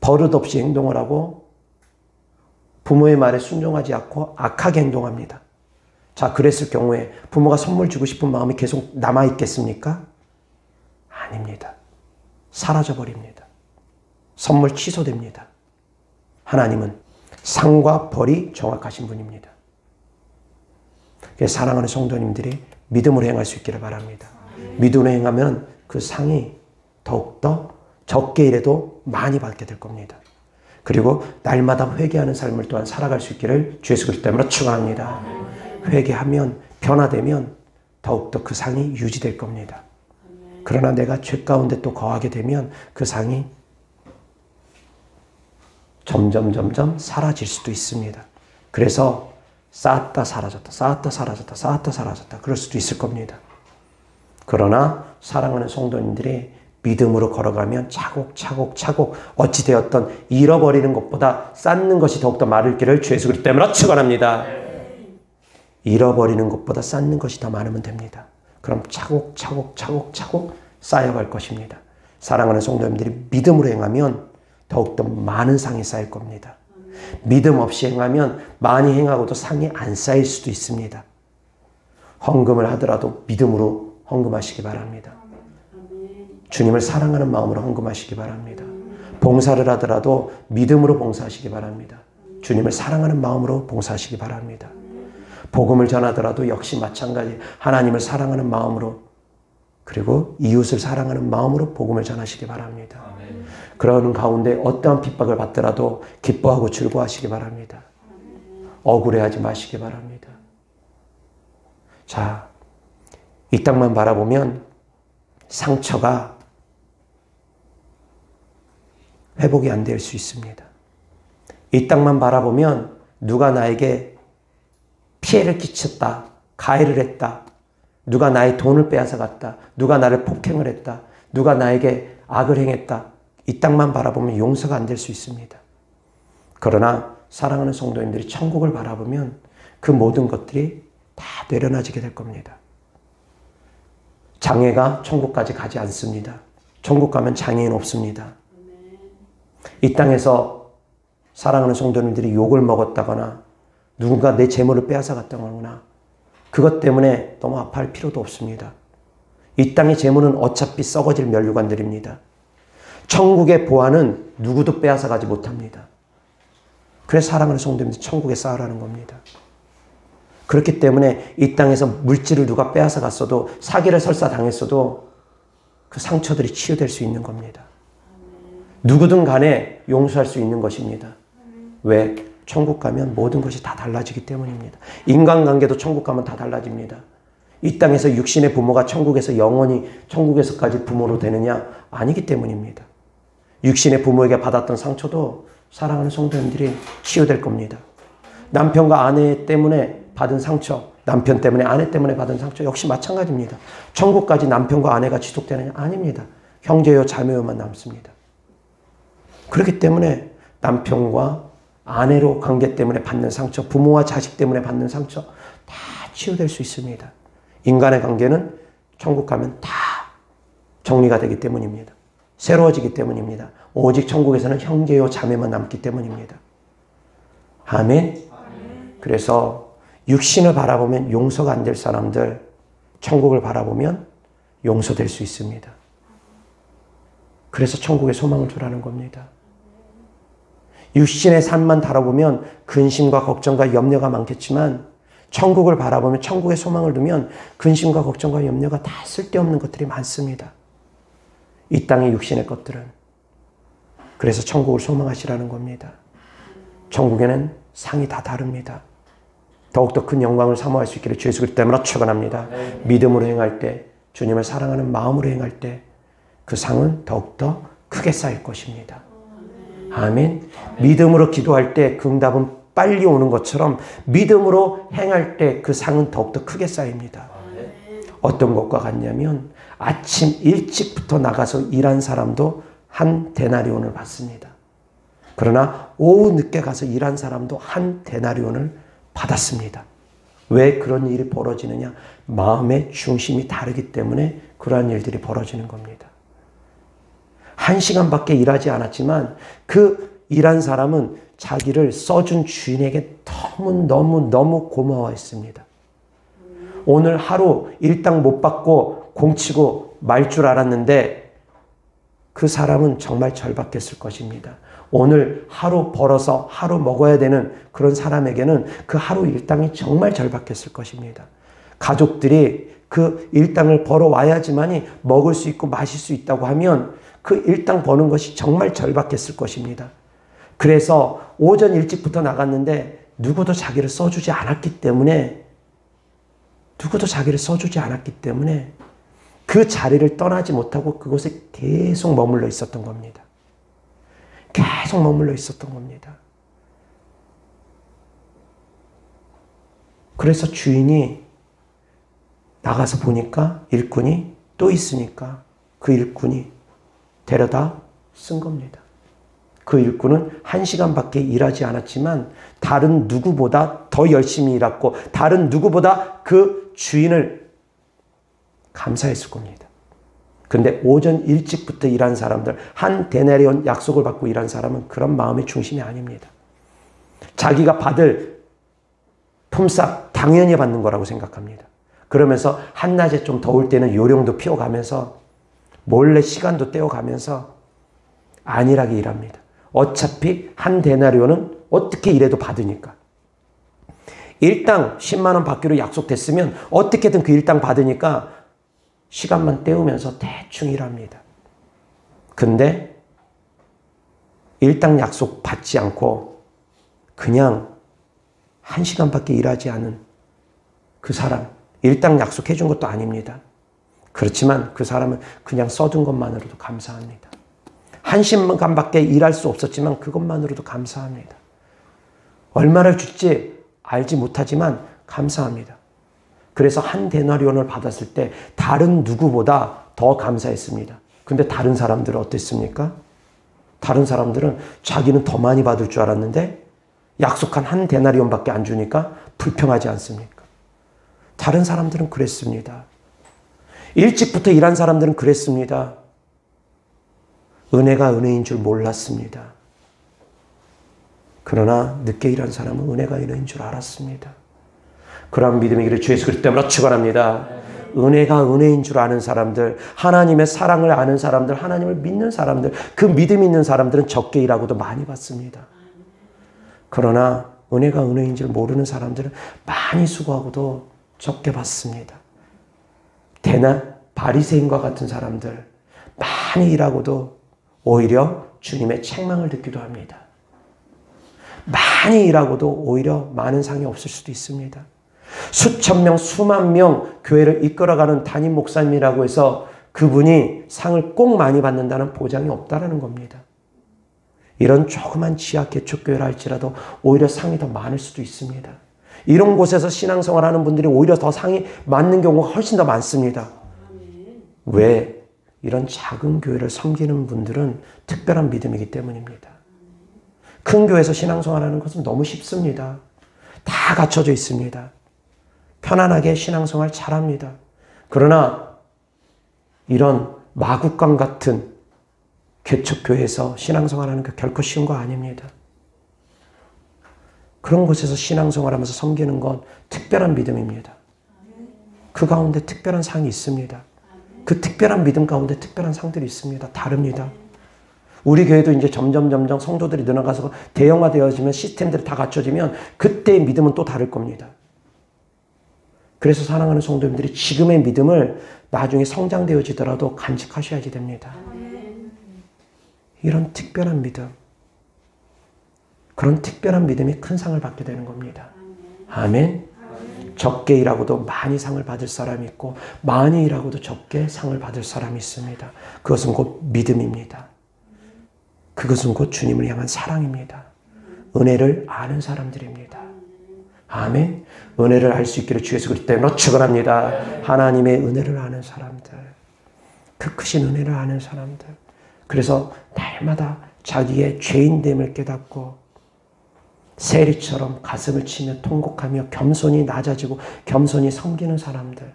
버릇없이 행동을 하고 부모의 말에 순종하지 않고 악하게 행동합니다. 자, 그랬을 경우에 부모가 선물 주고 싶은 마음이 계속 남아있겠습니까? 아닙니다. 사라져버립니다. 선물 취소됩니다. 하나님은 상과 벌이 정확하신 분입니다. 그래서 사랑하는 성도님들이 믿음으로 행할 수 있기를 바랍니다. 믿음으로 행하면 그 상이 더욱더 적게 일해도 많이 받게 될 겁니다. 그리고 날마다 회개하는 삶을 또한 살아갈 수 있기를 주 예수 그리스도 이름으로 축원합니다. 회개하면 변화되면 더욱더 그 상이 유지될 겁니다. 그러나 내가 죄 가운데 또 거하게 되면 그 상이 점점 사라질 수도 있습니다. 그래서 쌓았다 사라졌다, 쌓았다 사라졌다, 쌓았다 사라졌다 그럴 수도 있을 겁니다. 그러나 사랑하는 성도님들이 믿음으로 걸어가면 차곡차곡 어찌 되었던 잃어버리는 것보다 쌓는 것이 더욱더 많을 길을 주 예수 그리스도 이름으로 축원합니다. 잃어버리는 것보다 쌓는 것이 더 많으면 됩니다. 그럼 차곡차곡 쌓여갈 것입니다. 사랑하는 성도님들이 믿음으로 행하면 더욱더 많은 상이 쌓일 겁니다. 믿음 없이 행하면 많이 행하고도 상이 안 쌓일 수도 있습니다. 헌금을 하더라도 믿음으로 헌금하시기 바랍니다. 주님을 사랑하는 마음으로 헌금하시기 바랍니다. 봉사를 하더라도 믿음으로 봉사하시기 바랍니다. 주님을 사랑하는 마음으로 봉사하시기 바랍니다. 복음을 전하더라도 역시 마찬가지 하나님을 사랑하는 마음으로 그리고 이웃을 사랑하는 마음으로 복음을 전하시기 바랍니다. 그러는 가운데 어떠한 핍박을 받더라도 기뻐하고 즐거워하시기 바랍니다. 억울해하지 마시기 바랍니다. 자, 이 땅만 바라보면 상처가 회복이 안 될 수 있습니다. 이 땅만 바라보면 누가 나에게 피해를 끼쳤다, 가해를 했다, 누가 나의 돈을 빼앗아갔다, 누가 나를 폭행을 했다, 누가 나에게 악을 행했다, 이 땅만 바라보면 용서가 안 될 수 있습니다. 그러나 사랑하는 성도님들이 천국을 바라보면 그 모든 것들이 다 내려놔지게 될 겁니다. 장애가 천국까지 가지 않습니다. 천국 가면 장애인 없습니다. 이 땅에서 사랑하는 성도님들이 욕을 먹었다거나 누군가 내 재물을 빼앗아갔다거나 그것 때문에 너무 아파할 필요도 없습니다. 이 땅의 재물은 어차피 썩어질 면류관들입니다. 천국의 보화는 누구도 빼앗아가지 못합니다. 그래서 사랑하는 성도님들 천국에 쌓으라는 겁니다. 그렇기 때문에 이 땅에서 물질을 누가 빼앗아갔어도 사기를 설사 당했어도 그 상처들이 치유될 수 있는 겁니다. 누구든 간에 용서할 수 있는 것입니다. 왜? 천국 가면 모든 것이 다 달라지기 때문입니다. 인간관계도 천국 가면 다 달라집니다. 이 땅에서 육신의 부모가 천국에서 영원히 천국에서까지 부모로 되느냐? 아니기 때문입니다. 육신의 부모에게 받았던 상처도 사랑하는 성도님들이 치유될 겁니다. 남편과 아내 때문에 받은 상처, 남편 때문에 아내 때문에 받은 상처 역시 마찬가지입니다. 천국까지 남편과 아내가 지속되느냐? 아닙니다. 형제요 자매요만 남습니다. 그렇기 때문에 남편과 아내로 관계 때문에 받는 상처, 부모와 자식 때문에 받는 상처 다 치유될 수 있습니다. 인간의 관계는 천국 가면 다 정리가 되기 때문입니다. 새로워지기 때문입니다. 오직 천국에서는 형제요 자매만 남기 때문입니다. 아멘. 그래서 육신을 바라보면 용서가 안 될 사람들 천국을 바라보면 용서될 수 있습니다. 그래서 천국에 소망을 두라는 겁니다. 육신의 삶만 바라보면 근심과 걱정과 염려가 많겠지만 천국을 바라보면 천국에 소망을 두면 근심과 걱정과 염려가 다 쓸데없는 것들이 많습니다. 이 땅의 육신의 것들은. 그래서 천국을 소망하시라는 겁니다. 천국에는 상이 다 다릅니다. 더욱더 큰 영광을 사모할 수 있기를 주 예수 그리스도 때문에 축원합니다. 믿음으로 행할 때, 주님을 사랑하는 마음으로 행할 때 그 상은 더욱더 크게 쌓일 것입니다. 아멘. 믿음으로 기도할 때 그 응답은 빨리 오는 것처럼 믿음으로 행할 때 그 상은 더욱더 크게 쌓입니다. 어떤 것과 같냐면 아침 일찍부터 나가서 일한 사람도 한 데나리온을 받습니다. 그러나 오후 늦게 가서 일한 사람도 한 데나리온을 받았습니다. 왜 그런 일이 벌어지느냐? 마음의 중심이 다르기 때문에 그러한 일들이 벌어지는 겁니다. 1시간밖에 일하지 않았지만 그 일한 사람은 자기를 써준 주인에게 너무 고마워했습니다. 오늘 하루 일당 못 받고 공치고 말 줄 알았는데 그 사람은 정말 절박했을 것입니다. 오늘 하루 벌어서 하루 먹어야 되는 그런 사람에게는 그 하루 일당이 정말 절박했을 것입니다. 가족들이 그 일당을 벌어와야지만이 먹을 수 있고 마실 수 있다고 하면 그 일당 버는 것이 정말 절박했을 것입니다. 그래서 오전 일찍부터 나갔는데 누구도 자기를 써주지 않았기 때문에 그 자리를 떠나지 못하고 그곳에 계속 머물러 있었던 겁니다. 계속 머물러 있었던 겁니다. 그래서 주인이 나가서 보니까 일꾼이 또 있으니까 그 일꾼이 데려다 쓴 겁니다. 그 일꾼은 1시간밖에 일하지 않았지만 다른 누구보다 더 열심히 일했고 다른 누구보다 그 주인을 감사했을 겁니다. 근데 오전 일찍부터 일한 사람들, 한 데나리온 약속을 받고 일한 사람은 그런 마음의 중심이 아닙니다. 자기가 받을 품삯 당연히 받는 거라고 생각합니다. 그러면서 한낮에 좀 더울 때는 요령도 피워가면서 몰래 시간도 떼어가면서 안일하게 일합니다. 어차피 한 데나리온은 어떻게 일해도 받으니까. 일당 10만 원 받기로 약속됐으면 어떻게든 그 일당 받으니까 시간만 때우면서 대충 일합니다. 근데 일당 약속 받지 않고 그냥 1시간밖에 일하지 않은 그 사람, 일당 약속해 준 것도 아닙니다. 그렇지만 그 사람은 그냥 써둔 것만으로도 감사합니다. 1시간밖에 일할 수 없었지만 그것만으로도 감사합니다. 얼마나 줄지 알지 못하지만 감사합니다. 그래서 한 데나리온을 받았을 때 다른 누구보다 더 감사했습니다. 근데 다른 사람들은 어땠습니까? 다른 사람들은 자기는 더 많이 받을 줄 알았는데 약속한 한 데나리온밖에 안 주니까 불평하지 않습니까? 다른 사람들은 그랬습니다. 일찍부터 일한 사람들은 그랬습니다. 은혜가 은혜인 줄 몰랐습니다. 그러나 늦게 일한 사람은 은혜가 은혜인 줄 알았습니다. 그런 믿음이기를 주 예수 그리스도 때문에 축원합니다. 은혜가 은혜인 줄 아는 사람들, 하나님의 사랑을 아는 사람들, 하나님을 믿는 사람들, 그 믿음 있는 사람들은 적게 일하고도 많이 받습니다. 그러나 은혜가 은혜인 줄 모르는 사람들은 많이 수고하고도 적게 받습니다. 바리새인과 같은 사람들, 많이 일하고도 오히려 주님의 책망을 듣기도 합니다. 많이 일하고도 오히려 많은 상이 없을 수도 있습니다. 수천 명, 수만 명 교회를 이끌어가는 담임 목사님이라고 해서 그분이 상을 꼭 많이 받는다는 보장이 없다는 겁니다. 이런 조그만 지하 개척교회라 할지라도 오히려 상이 더 많을 수도 있습니다. 이런 곳에서 신앙생활하는 분들이 오히려 더 상이 많는 경우가 훨씬 더 많습니다. 왜? 이런 작은 교회를 섬기는 분들은 특별한 믿음이기 때문입니다. 큰 교회에서 신앙생활하는 것은 너무 쉽습니다. 다 갖춰져 있습니다. 편안하게 신앙생활 잘합니다. 그러나 이런 마국간 같은 개척교회에서 신앙생활하는 게 결코 쉬운 거 아닙니다. 그런 곳에서 신앙생활하면서 섬기는 건 특별한 믿음입니다. 그 가운데 특별한 상이 있습니다. 그 특별한 믿음 가운데 특별한 상들이 있습니다. 다릅니다. 우리 교회도 이제 점점 성도들이 늘어가서 대형화되어지면 시스템들이 다 갖춰지면 그때의 믿음은 또 다를 겁니다. 그래서 사랑하는 성도님들이 지금의 믿음을 나중에 성장되어지더라도 간직하셔야지 됩니다. 이런 특별한 믿음, 그런 특별한 믿음이 큰 상을 받게 되는 겁니다. 아멘. 적게 일하고도 많이 상을 받을 사람이 있고 많이 일하고도 적게 상을 받을 사람이 있습니다. 그것은 곧 믿음입니다. 그것은 곧 주님을 향한 사랑입니다. 은혜를 아는 사람들입니다. 아멘. 은혜를 알 수 있기를 주 예수 그리스도 이름으로 축원합니다. 하나님의 은혜를 아는 사람들, 그 크신 은혜를 아는 사람들. 그래서 날마다 자기의 죄인됨을 깨닫고 세리처럼 가슴을 치며 통곡하며 겸손히 낮아지고 겸손히 섬기는 사람들,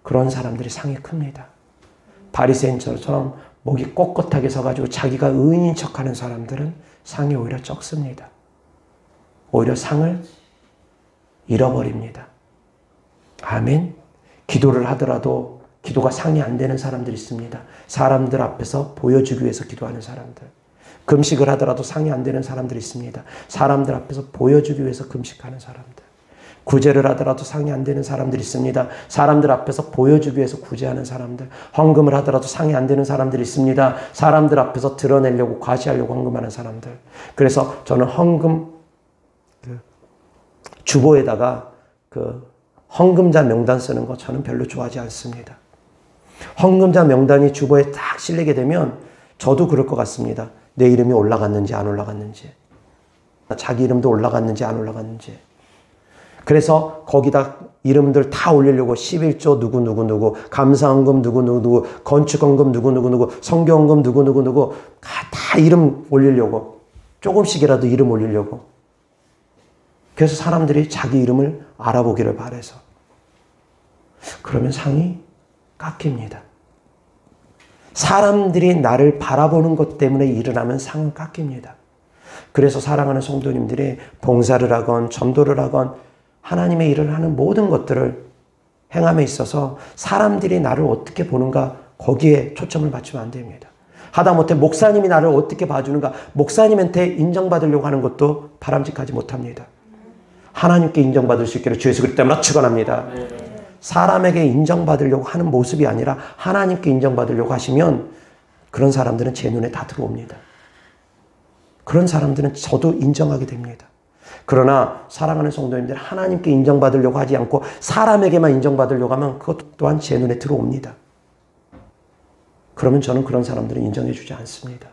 그런 사람들이 상이 큽니다. 바리새인처럼 목이 꼿꼿하게 서가지고 자기가 의인인 척하는 사람들은 상이 오히려 적습니다. 오히려 상을 잃어버립니다. 아멘. 기도를 하더라도 기도가 상이 안 되는 사람들이 있습니다. 사람들 앞에서 보여주기 위해서 기도하는 사람들. 금식을 하더라도 상이 안 되는 사람들이 있습니다. 사람들 앞에서 보여주기 위해서 금식하는 사람들. 구제를 하더라도 상이 안 되는 사람들이 있습니다. 사람들 앞에서 보여주기 위해서 구제하는 사람들. 헌금을 하더라도 상이 안 되는 사람들이 있습니다. 사람들 앞에서 드러내려고 과시하려고 헌금하는 사람들. 그래서 저는 헌금 주보에다가 헌금자 명단 쓰는 거 저는 별로 좋아하지 않습니다. 헌금자 명단이 주보에 딱 실리게 되면 저도 그럴 것 같습니다. 내 이름이 올라갔는지 안 올라갔는지, 자기 이름도 올라갔는지 안 올라갔는지. 그래서 거기다 이름들 다 올리려고 11조 누구 감사헌금 누구 건축헌금 누구 성교헌금 누구 다 이름 올리려고, 조금씩이라도 이름 올리려고. 그래서 사람들이 자기 이름을 알아보기를 바라서, 그러면 상이 깎입니다. 사람들이 나를 바라보는 것 때문에 일을 하면 상은 깎입니다. 그래서 사랑하는 성도님들이 봉사를 하건 전도를 하건 하나님의 일을 하는 모든 것들을 행함에 있어서 사람들이 나를 어떻게 보는가, 거기에 초점을 맞추면 안 됩니다. 하다못해 목사님이 나를 어떻게 봐주는가, 목사님한테 인정받으려고 하는 것도 바람직하지 못합니다. 하나님께 인정받을 수 있기를 주 예수 그리스도 이름으로 축원합니다. 사람에게 인정받으려고 하는 모습이 아니라 하나님께 인정받으려고 하시면 그런 사람들은 제 눈에 다 들어옵니다. 그런 사람들은 저도 인정하게 됩니다. 그러나 사랑하는 성도님들, 하나님께 인정받으려고 하지 않고 사람에게만 인정받으려고 하면 그것 또한 제 눈에 들어옵니다. 그러면 저는 그런 사람들은 인정해 주지 않습니다.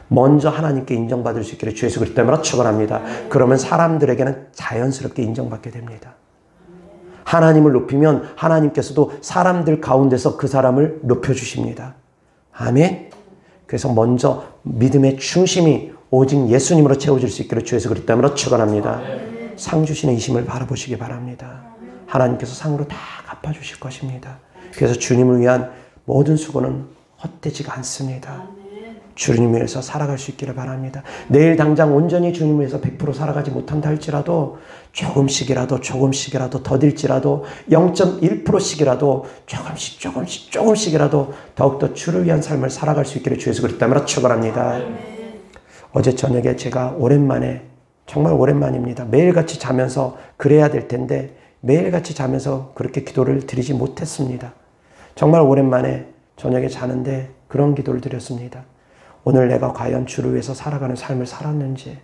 먼저 하나님께 인정받을 수 있기를 주 예수 그리스도 이름으로 축원합니다. 그러면 사람들에게는 자연스럽게 인정받게 됩니다. 하나님을 높이면 하나님께서도 사람들 가운데서 그 사람을 높여주십니다. 아멘. 그래서 먼저 믿음의 중심이 오직 예수님으로 채워질 수 있기를 주 예수 그리스도 이름으로 축원합니다. 상 주시는 이심을 바라보시기 바랍니다. 하나님께서 상으로 다 갚아주실 것입니다. 그래서 주님을 위한 모든 수고는 헛되지가 않습니다. 주님을 위해서 살아갈 수 있기를 바랍니다. 내일 당장 온전히 주님을 위해서 100% 살아가지 못한다 할지라도 조금씩이라도 더딜지라도 0.1%씩이라도 조금씩이라도 더욱더 주를 위한 삶을 살아갈 수 있기를 주 예수 그리스도 이름으로 축원합니다. 어제 저녁에 제가 오랜만에, 정말 오랜만입니다. 매일같이 자면서 그래야 될 텐데 매일같이 자면서 그렇게 기도를 드리지 못했습니다. 정말 오랜만에 저녁에 자는데 그런 기도를 드렸습니다. 오늘 내가 과연 주를 위해서 살아가는 삶을 살았는지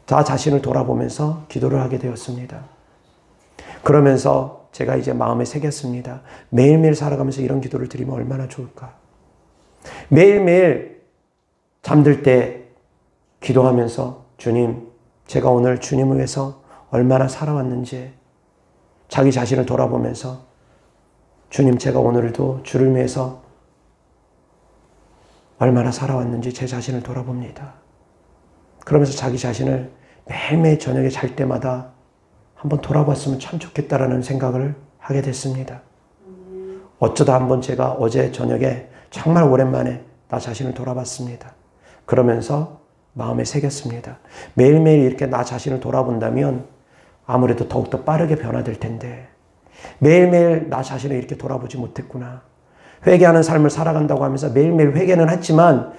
나 자신을 돌아보면서 기도를 하게 되었습니다. 그러면서 제가 이제 마음에 새겼습니다. 매일매일 살아가면서 이런 기도를 드리면 얼마나 좋을까. 매일매일 잠들 때 기도하면서 주님, 제가 오늘 주님을 위해서 얼마나 살아왔는지 자기 자신을 돌아보면서 주님, 제가 오늘도 주를 위해서 얼마나 살아왔는지 제 자신을 돌아봅니다. 그러면서 자기 자신을 매일매일 저녁에 잘 때마다 한번 돌아봤으면 참 좋겠다라는 생각을 하게 됐습니다. 어쩌다 한번 제가 어제 저녁에 정말 오랜만에 나 자신을 돌아봤습니다. 그러면서 마음에 새겼습니다. 매일매일 이렇게 나 자신을 돌아본다면 아무래도 더욱더 빠르게 변화될 텐데 매일매일 나 자신을 이렇게 돌아보지 못했구나. 회개하는 삶을 살아간다고 하면서 매일매일 회개는 했지만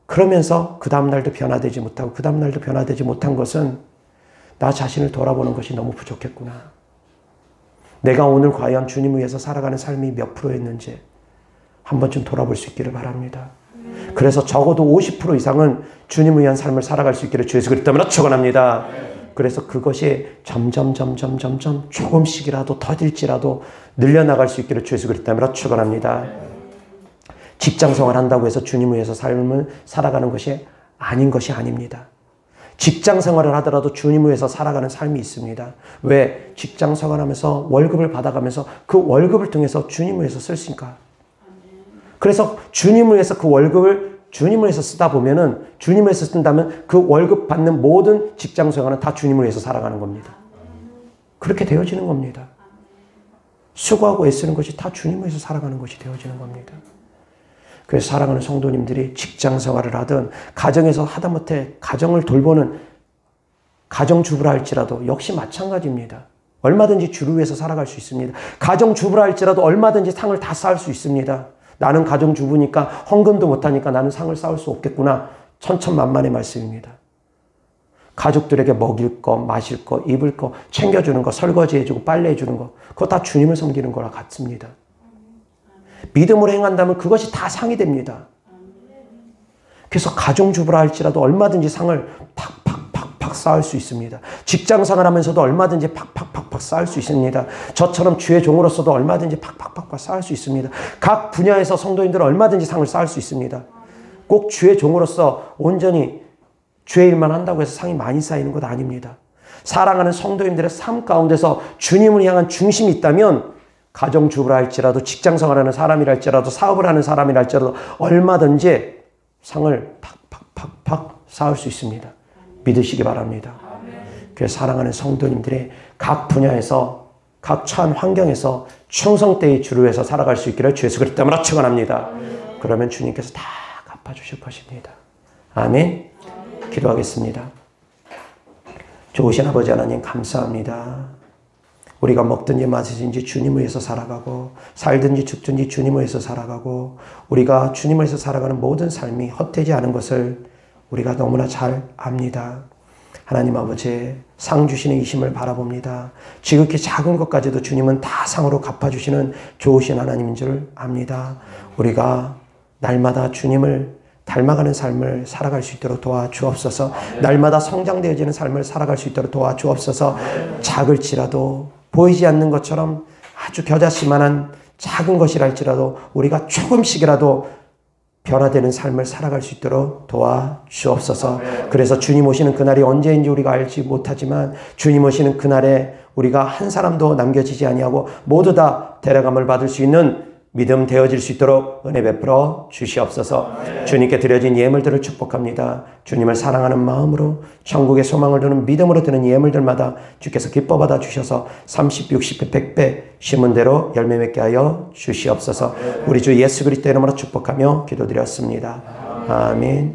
그러면서 그 다음날도 변화되지 못하고 그 다음날도 변화되지 못한 것은 나 자신을 돌아보는 것이 너무 부족했구나. 내가 오늘 과연 주님을 위해서 살아가는 삶이 몇 프로였는지 한 번쯤 돌아볼 수 있기를 바랍니다. 그래서 적어도 50% 이상은 주님을 위한 삶을 살아갈 수 있기를 주 예수 그리스도 이름으로 축원합니다. 그래서 그것이 점점 조금씩이라도 더딜지라도 늘려나갈 수 있기를 주 예수 그리스도 이름으로 축원합니다. 직장 생활 한다고 해서 주님을 위해서 삶을 살아가는 것이 아닌 것이 아닙니다. 직장 생활을 하더라도 주님을 위해서 살아가는 삶이 있습니다. 왜? 직장 생활하면서 월급을 받아가면서 그 월급을 통해서 주님을 위해서 쓸 수 있으니까. 그래서 주님을 위해서 그 월급을 주님을 위해서 쓰다 보면은 주님을 위해서 쓴다면 그 월급 받는 모든 직장 생활은 다 주님을 위해서 살아가는 겁니다. 그렇게 되어지는 겁니다. 수고하고 애쓰는 것이 다 주님을 위해서 살아가는 것이 되어지는 겁니다. 그래서 사랑하는 성도님들이 직장 생활을 하든 가정에서 하다못해 가정을 돌보는 가정주부라 할지라도 역시 마찬가지입니다. 얼마든지 주를 위해서 살아갈 수 있습니다. 가정주부라 할지라도 얼마든지 상을 다 쌓을 수 있습니다. 나는 가정주부니까 헌금도 못하니까 나는 상을 쌓을 수 없겠구나. 천천만만의 말씀입니다. 가족들에게 먹일 거, 마실 거, 입을 거, 챙겨주는 거, 설거지해주고 빨래해주는 거, 그거 다 주님을 섬기는 거랑 같습니다. 믿음으로 행한다면 그것이 다 상이 됩니다. 그래서 가정주부라 할지라도 얼마든지 상을 팍팍 쌓을 수 있습니다. 직장생활 하면서도 얼마든지 팍팍 쌓을 수 있습니다. 저처럼 주의 종으로서도 얼마든지 팍팍 쌓을 수 있습니다. 각 분야에서 성도인들은 얼마든지 상을 쌓을 수 있습니다. 꼭 주의 종으로서 온전히 주의 일만 한다고 해서 상이 많이 쌓이는 것 아닙니다. 사랑하는 성도인들의 삶 가운데서 주님을 향한 중심이 있다면 가정주부라 할지라도 직장생활하는 사람이라 할지라도 사업을 하는 사람이라 할지라도 얼마든지 상을 팍팍 쌓을 수 있습니다. 믿으시기 바랍니다. 그래서 사랑하는 성도님들의 각 분야에서 각 처한 환경에서 충성되이 주를 위해서 살아갈 수 있기를 주 예수 그리스도 이름으로 축원합니다. 그러면 주님께서 다 갚아주실 것입니다. 아멘. 기도하겠습니다. 좋으신 아버지 하나님 감사합니다. 우리가 먹든지 마시든지 주님을 위해서 살아가고 살든지 죽든지 주님을 위해서 살아가고 우리가 주님을 위해서 살아가는 모든 삶이 헛되지 않은 것을 우리가 너무나 잘 압니다. 하나님 아버지 상 주시는 이 심을 바라봅니다. 지극히 작은 것까지도 주님은 다 상으로 갚아주시는 좋으신 하나님인 줄 압니다. 우리가 날마다 주님을 닮아가는 삶을 살아갈 수 있도록 도와주옵소서. 날마다 성장되어지는 삶을 살아갈 수 있도록 도와주옵소서. 작을지라도 보이지 않는 것처럼 아주 겨자씨만한 작은 것이랄지라도 우리가 조금씩이라도 변화되는 삶을 살아갈 수 있도록 도와주옵소서. 그래서 주님 오시는 그날이 언제인지 우리가 알지 못하지만 주님 오시는 그날에 우리가 한 사람도 남겨지지 아니하고 모두 다 데려감을 받을 수 있는 믿음 되어질 수 있도록 은혜 베풀어 주시옵소서. 주님께 드려진 예물들을 축복합니다. 주님을 사랑하는 마음으로 천국의 소망을 두는 믿음으로 드는 예물들마다 주께서 기뻐 받아 주셔서 30, 60배, 100배 심은 대로 열매 맺게 하여 주시옵소서. 우리 주 예수 그리스도 이름으로 축복하며 기도드렸습니다. 아멘.